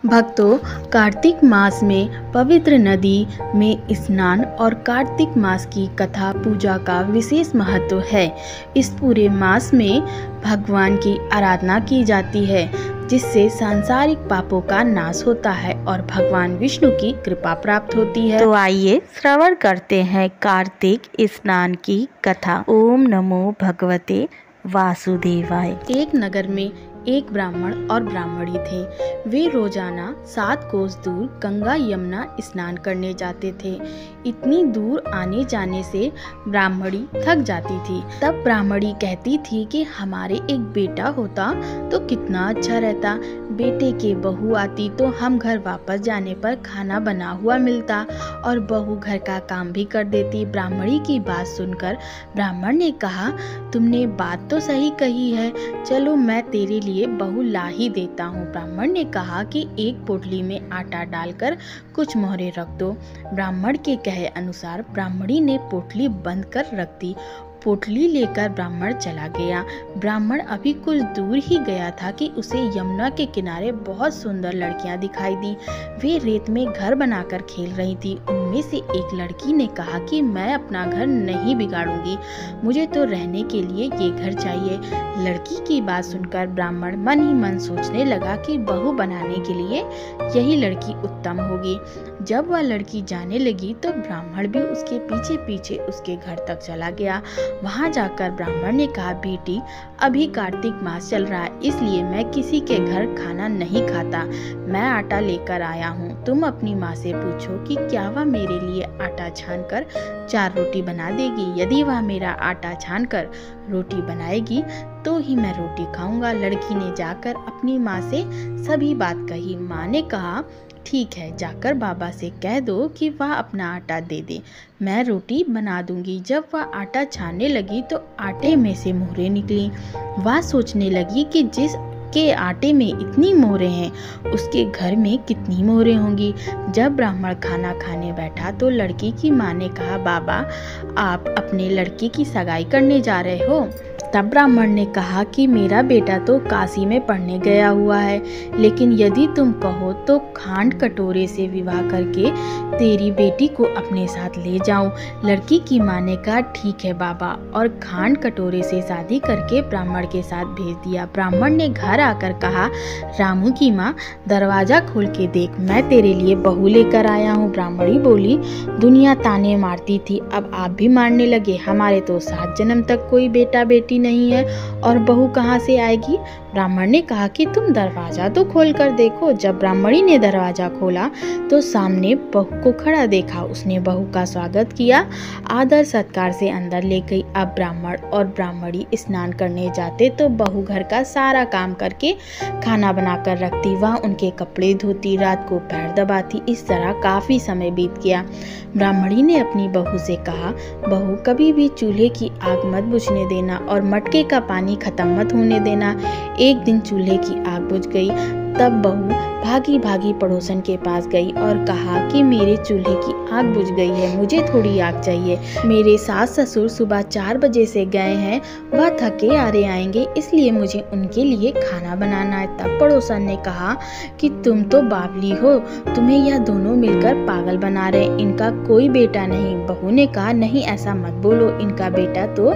भक्तों, कार्तिक मास में पवित्र नदी में स्नान और कार्तिक मास की कथा पूजा का विशेष महत्व है। इस पूरे मास में भगवान की आराधना की जाती है, जिससे सांसारिक पापों का नाश होता है और भगवान विष्णु की कृपा प्राप्त होती है। तो आइए श्रवण करते हैं कार्तिक स्नान की कथा। ओम नमो भगवते वासुदेवाय। एक नगर में एक ब्राह्मण और ब्राह्मणी थे। वे रोजाना 7 कोस दूर गंगा यमुना स्नान करने जाते थे। इतनी दूर आने जाने से ब्राह्मणी थक जाती थी। तब ब्राह्मणी कहती थी कि हमारे एक बेटा होता तो कितना अच्छा रहता। बेटे के बहू आती तो हम घर वापस जाने पर खाना बना हुआ मिलता और बहू घर का काम भी कर देती। ब्राह्मणी की बात सुनकर ब्राह्मण ने कहा, तुमने बात तो सही कही है, चलो मैं तेरे लिए बहू ला ही देता हूँ। ब्राह्मण ने कहा कि एक पोटली में आटा डालकर कुछ मोहरे रख दो। ब्राह्मण के कहे अनुसार ब्राह्मणी ने पोटली बंद कर रख दी। पोटली लेकर ब्राह्मण चला गया। ब्राह्मण अभी कुछ दूर ही गया था कि उसे यमुना के किनारे बहुत सुंदर लड़कियां दिखाई दी। वे रेत में घर बनाकर खेल रही थी। उनमें से एक लड़की ने कहा कि मैं अपना घर नहीं बिगाड़ूंगी, मुझे तो रहने के लिए ये घर चाहिए। लड़की की बात सुनकर ब्राह्मण मन ही मन सोचने लगा कि बहू बनाने के लिए यही लड़की उत्तम होगी। जब वह लड़की जाने लगी तो ब्राह्मण भी उसके पीछे पीछे उसके घर तक चला गया। वहां जाकर ब्राह्मण ने कहा, बेटी अभी कार्तिक मास चल रहा है, इसलिए मैं किसी के घर खाना नहीं खाता। मैं आटा लेकर आया हूँ, तुम अपनी माँ से पूछो कि क्या वह मेरे लिए आटा छानकर 4 रोटी बना देगी। यदि वह मेरा आटा छानकर रोटी बनाएगी तो ही मैं रोटी खाऊंगा। लड़की ने जाकर अपनी माँ से सभी बात कही। माँ ने कहा, ठीक है, जाकर बाबा से कह दो कि वह अपना आटा दे दे, मैं रोटी बना दूंगी। जब वह आटा छानने लगी तो आटे में से मोहरें निकली। वह सोचने लगी कि जिस के आटे में इतनी मोहरें हैं, उसके घर में कितनी मोहरें होंगी। जब ब्राह्मण खाना खाने बैठा तो लड़की की माँ ने कहा, बाबा आप अपने लड़के की सगाई करने जा रहे हो। तब ब्राह्मण ने कहा कि मेरा बेटा तो काशी में पढ़ने गया हुआ है, लेकिन यदि तुम कहो तो खांड कटोरे से विवाह करके तेरी बेटी को अपने साथ ले जाऊं। लड़की की माँ ने कहा, ठीक है बाबा, और खांड कटोरे से शादी करके ब्राह्मण के साथ भेज दिया। ब्राह्मण ने घर आकर कहा, रामू की माँ दरवाजा खोल के देख, मैं तेरे लिए बहू लेकर आया हूँ। ब्राह्मणी बोली, दुनिया ताने मारती थी, अब आप भी मारने लगे। हमारे तो 7 जन्म तक कोई बेटा बेटी नहीं है और बहू कहाँ से आएगी। ब्राह्मण ने कहा कि तुम दरवाजा तो खोल कर देखो। जब ब्राह्मणी ने दरवाजा खोला तो सामने बहू को खड़ा देखा। उसने बहू का स्वागत किया, आदर सत्कार से अंदर ले गई। अब ब्राह्मण और ब्राह्मणी स्नान करने जाते तो बहू घर का सारा काम करके खाना बनाकर रखती। वह उनके कपड़े धोती, रात को पैर दबाती। इस तरह काफी समय बीत गया। ब्राह्मणी ने अपनी बहू से कहा, बहू कभी भी चूल्हे की आग मत बुझने देना और मटके का पानी खत्म मत होने देना। एक दिन चूल्हे की आग बुझ गई। तब बहू भागी भागी पड़ोसन के पास गई और कहा कि मेरे चूल्हे की आग बुझ गई है, मुझे थोड़ी आग चाहिए। मेरे सास ससुर सुबह 4 बजे से गए हैं, वह थके हारे आएंगे, इसलिए मुझे उनके लिए खाना बनाना है। तब पड़ोसन ने कहा कि तुम तो बावली हो, तुम्हें यह दोनों मिलकर पागल बना रहे, इनका कोई बेटा नहीं। बहू ने कहा, नहीं ऐसा मत बोलो, इनका बेटा तो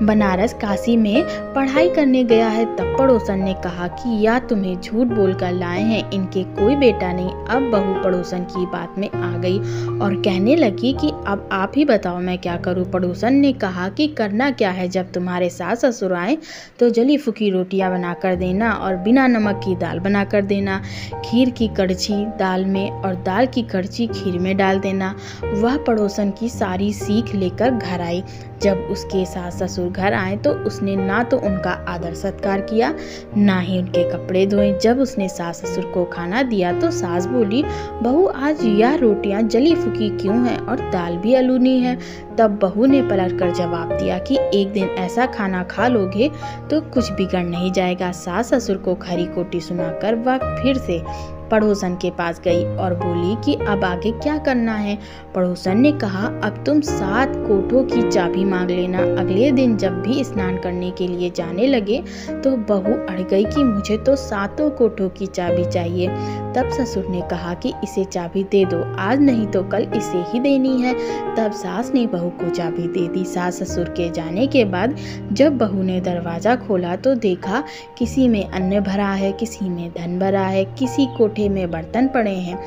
बनारस काशी में पढ़ाई करने गया है। तब पड़ोसन ने कहा कि या तुम्हें झूठ बोलकर लाए हैं, इनके कोई बेटा नहीं। अब बहू पड़ोसन की बात में आ गई और कहने लगी कि अब आप ही बताओ मैं क्या करूं। पड़ोसन ने कहा कि करना क्या है, जब तुम्हारे सास ससुर आए तो जली फूकी रोटियां बना कर देना और बिना नमक की दाल बना कर देना। खीर की कड़छी दाल में और दाल की कड़छी खीर में डाल देना। वह पड़ोसन की सारी सीख लेकर घर आई। जब उसके सास ससुर घर आए तो उसने ना तो उनका आदर सत्कार किया, ना ही उनके कपड़े धोए। जब उसने सास ससुर को खाना दिया तो सास बोली, बहू आज यह रोटियां जली फूकी क्यों हैं और दाल भी अलूनी है। तब बहू ने पलट कर जवाब दिया कि एक दिन ऐसा खाना खा लोगे तो कुछ बिगड़ नहीं जाएगा। सास ससुर को खरी खोटी सुनाकर वह फिर से पड़ोसन के पास गई और बोली कि अब आगे क्या करना है। पड़ोसन ने कहा, अब तुम 7 कोठों की चाबी मांग लेना। अगले दिन जब भी स्नान करने के लिए जाने लगे तो बहू अड़ गई कि मुझे तो 7 कोठों की चाबी चाहिए। तब ससुर ने कहा कि इसे चाबी दे दो, आज नहीं तो कल इसे ही देनी है। तब सास ने बहू को चाबी दे दी। सास ससुर के जाने के बाद जब बहू ने दरवाजा खोला तो देखा किसी में अन्न भरा है, किसी में धन भरा है, किसी कोठे में बर्तन पड़े हैं।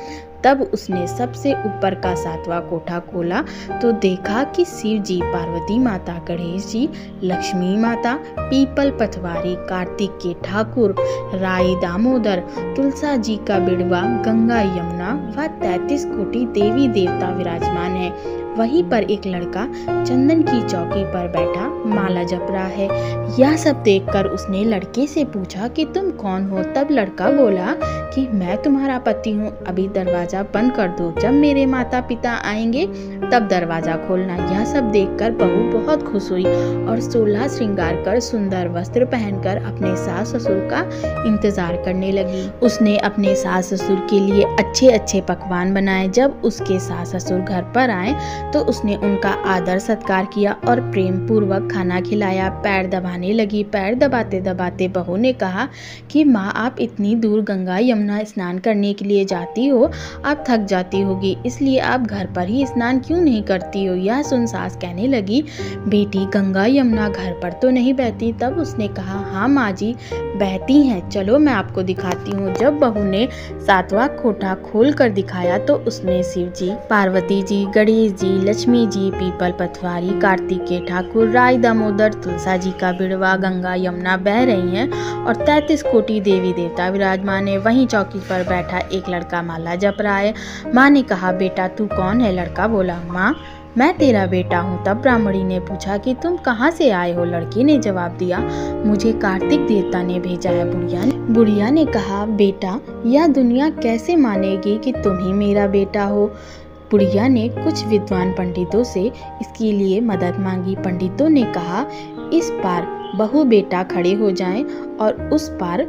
तब उसने सबसे ऊपर का 7वां कोठा खोला तो देखा कि शिव जी, पार्वती माता, गणेश जी, लक्ष्मी माता, पीपल पटवारी, कार्तिक के ठाकुर, राई दामोदर, तुलसा जी का बिड़वा, गंगा यमुना व 33 कोटि देवी देवता विराजमान है। वहीं पर एक लड़का चंदन की चौकी पर बैठा माला जप रहा है। यह सब देखकर उसने लड़के से पूछा कि तुम कौन हो। तब लड़का बोला कि मैं तुम्हारा पति हूँ, अभी दरवाजा बंद कर दो, जब मेरे माता पिता आएंगे तब दरवाजा खोलना। यह सब देखकर बहू बहुत खुश हुई और 16 श्रृंगार कर सुंदर वस्त्र पहनकर अपने सास ससुर का इंतजार करने लगी। उसने अपने सास ससुर के लिए अच्छे अच्छे पकवान बनाए। जब उसके सास ससुर घर पर आए तो उसने उनका आदर सत्कार किया और प्रेम पूर्वक खाना खिलाया। पैर दबाने लगी। पैर दबाते दबाते बहू ने कहा कि माँ, आप इतनी दूर गंगा यमुना स्नान करने के लिए जाती हो, आप थक जाती होगी, इसलिए आप घर पर ही स्नान क्यों नहीं करती हो। यह सुन सास कहने लगी, बेटी, गंगा यमुना घर पर तो नहीं बहती। तब उसने कहा, हाँ माँ जी, बहती हैं, चलो मैं आपको दिखाती हूँ। जब बहू ने 7वां कोठा खोल कर दिखाया तो उसमें शिव जी, पार्वती जी, गणेश जी, लक्ष्मी जी, पीपल पटवारी, कार्तिक के ठाकुर, राई दामोदर, तुलसा जी का बिड़वा, गंगा यमुना बह रही हैं और 33 कोटि देवी देवता विराजमान है। वहीं चौकी पर बैठा एक लड़का माला जप रहा है। माँ ने कहा, बेटा तू कौन है। लड़का बोला, माँ, मैं तेरा बेटा हूँ। तब ब्राह्मणी ने पूछा कि तुम कहाँ से आए हो। लड़के ने जवाब दिया, मुझे कार्तिक देवता ने भेजा है। बुढ़िया ने कहा, बेटा, यह दुनिया कैसे मानेगी कि तुम ही मेरा बेटा हो। बुढ़िया ने कुछ विद्वान पंडितों से इसके लिए मदद मांगी। पंडितों ने कहा, इस पार बहू बेटा खड़े हो जाएं और उस पार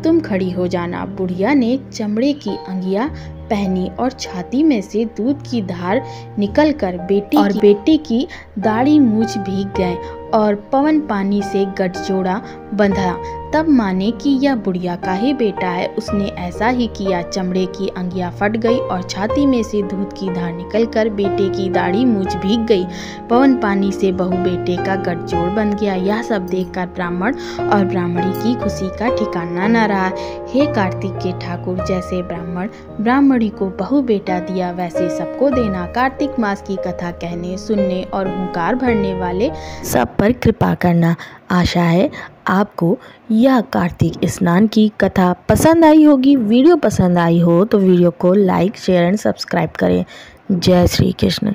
तुम खड़ी हो जाना। बुढ़िया ने चमड़े की अंगिया पहनी और छाती में से दूध की धार निकलकर बेटी की दाढ़ी मूछ भीग गए और पवन पानी से गठजोड़ा बंधा। तब माने कि यह बुढ़िया का ही बेटा है। उसने ऐसा ही किया। चमड़े की अंगिया फट गई और छाती में से दूध की धार निकलकर बेटे की दाढ़ी मूछ भीग गई। पवन पानी से बहू बेटे का गठजोड़ बन गया। यह सब देखकर ब्राह्मण और ब्राह्मणी की खुशी का ठिकाना न रहा। हे कार्तिक के ठाकुर, जैसे ब्राह्मण ब्राह्मणी को बहू बेटा दिया, वैसे सबको देना। कार्तिक मास की कथा कहने, सुनने और हुंकार भरने वाले सब पर कृपा करना। आशा है आपको यह कार्तिक स्नान की कथा पसंद आई होगी। वीडियो पसंद आई हो तो वीडियो को लाइक, शेयर एंड सब्सक्राइब करें। जय श्री कृष्ण।